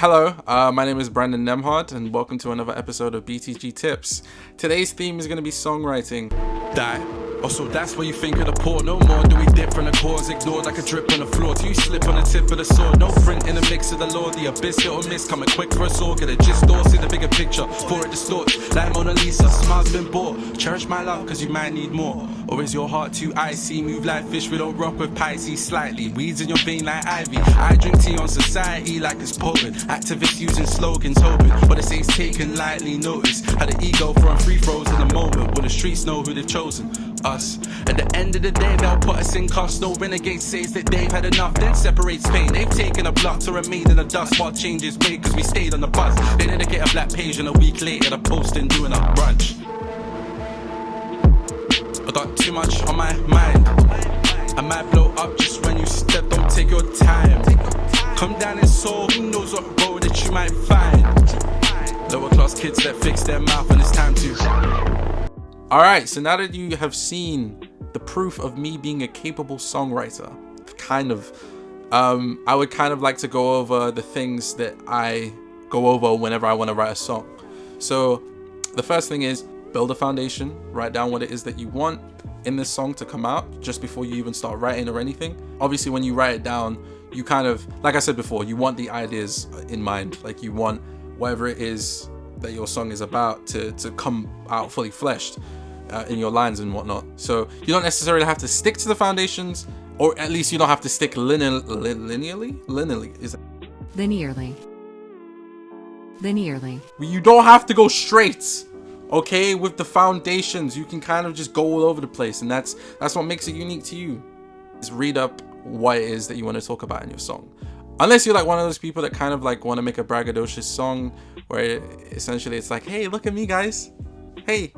Hello, my name is Brandon NEMBARD, and welcome to another episode of BTG Tips. Today's theme is going to be songwriting. Die. Also, that's where you think of the port. No more do we dip from the cause, ignored like a drip on the floor. Do you slip on the tip of the sword? No print in the mix of the law. The abyss, hit or miss, coming quick for us all. Get a gist or see the bigger picture, for it distorts. Like Mona Lisa, smiles been bought. Cherish my love, cause you might need more. Or is your heart too icy? Move like fish, we don't rock with Pisces slightly. Weeds in your vein like ivy. I drink tea on society like it's potent. Activists using slogans, hoping what it says taken lightly. Notice how the ego throwing free throws in the moment. Will the streets know who they've chosen? Us. At the end of the day, they'll put us in cuffs. No renegade says that they've had enough, then separates pain. They've taken a block to remain in the dust while changes made, cause we stayed on the bus. They didn't get a black page and a week later the posting doing a brunch. I got too much on my mind. I might blow up just when you step, don't take your time. Come down in soul, who knows what road that you might find. Lower class kids that fix their mouth and it's time to. Alright, so now that you have seen the proof of me being a capable songwriter, I would kind of like to go over the things that I go over whenever I want to write a song. So the first thing is build a foundation, write down what it is that you want in this song to come out just before you even start writing or anything. Obviously, when you write it down, you kind of, like I said before, you want the ideas in mind. Like you want whatever it is that your song is about to come out fully fleshed. In your lines and whatnot. So you don't necessarily have to stick to the foundations, or at least you don't have to stick linearly. Is that? Linearly. You don't have to go straight. Okay, with the foundations, you can kind of just go all over the place, and that's what makes it unique to you. Just read up what it is that you want to talk about in your song. Unless you're like one of those people that kind of like want to make a braggadocious song where essentially it's like, hey, look at me, guys. Hey.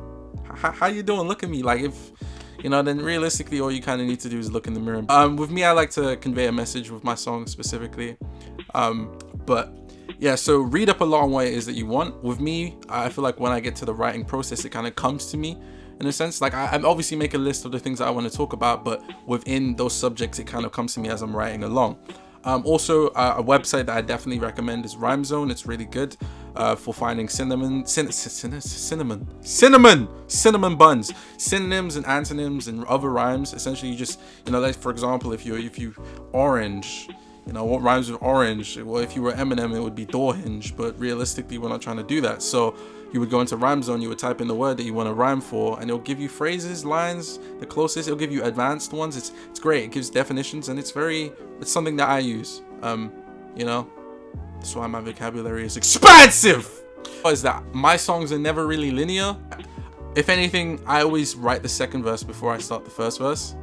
How you doing? Look at me. Like, if you know, then realistically all you kind of need to do is look in the mirror. With me, I like to convey a message with my songs specifically. But yeah, so read up a lot on what it is that you want. With me, I feel like when I get to the writing process, it kind of comes to me in a sense. Like I obviously make a list of the things that I want to talk about, but within those subjects, it kind of comes to me as I'm writing along. Also, a website that I definitely recommend is Rhyme Zone. It's really good for finding cinnamon buns, synonyms and antonyms and other rhymes. Essentially, you just, like for example, if you orange, what rhymes with orange? Well, if you were Eminem, it would be door hinge. But realistically, we're not trying to do that. So you would go into Rhyme Zone, you would type in the word that you want to rhyme for, and it'll give you phrases, lines, the closest. It'll give you advanced ones. It's great. It gives definitions, and it's something that I use. That's why my vocabulary is expansive. Is that my songs are never really linear. If anything, I always write the second verse before I start the first verse.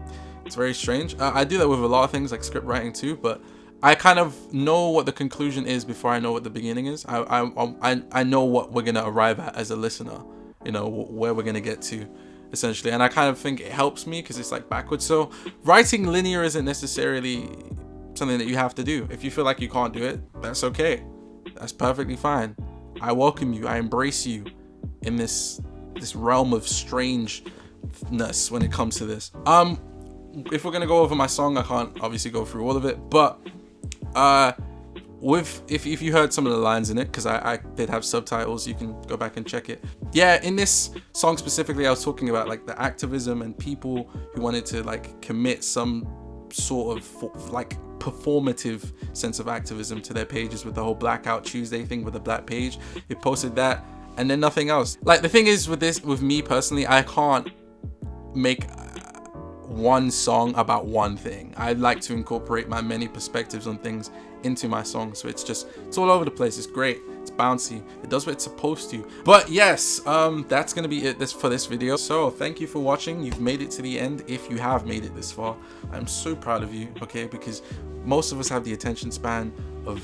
It's very strange. I do that with a lot of things like script writing too, but I kind of know what the conclusion is before I know what the beginning is. I know what we're gonna arrive at as a listener, where we're gonna get to, essentially. And I kind of think it helps me because it's like backwards. So writing linear isn't necessarily something that you have to do. If you feel like you can't do it, that's okay. That's perfectly fine. I welcome you. I embrace you in this realm of strangeness when it comes to this. If we're gonna go over my song, I can't obviously go through all of it, but if you heard some of the lines in it, because I did have subtitles, you can go back and check it. Yeah, in this song specifically, I was talking about like the activism and people who wanted to like commit some sort of like performative sense of activism to their pages with the whole Blackout Tuesday thing with the black page. It posted that and then nothing else. Like the thing is with me personally, I can't make one song about one thing. I like to incorporate my many perspectives on things into my song, so it's all over the place. It's great, it's bouncy, it does what it's supposed to. But yes, that's gonna be it for this video. So thank you for watching. You've made it to the end. If you have made it this far, I'm so proud of you. Okay, because most of us have the attention span of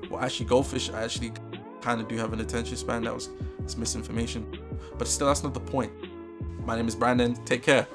well, actually goldfish actually kind of do have an attention span. It's misinformation, but still, that's not the point. My name is Brandon. Take care.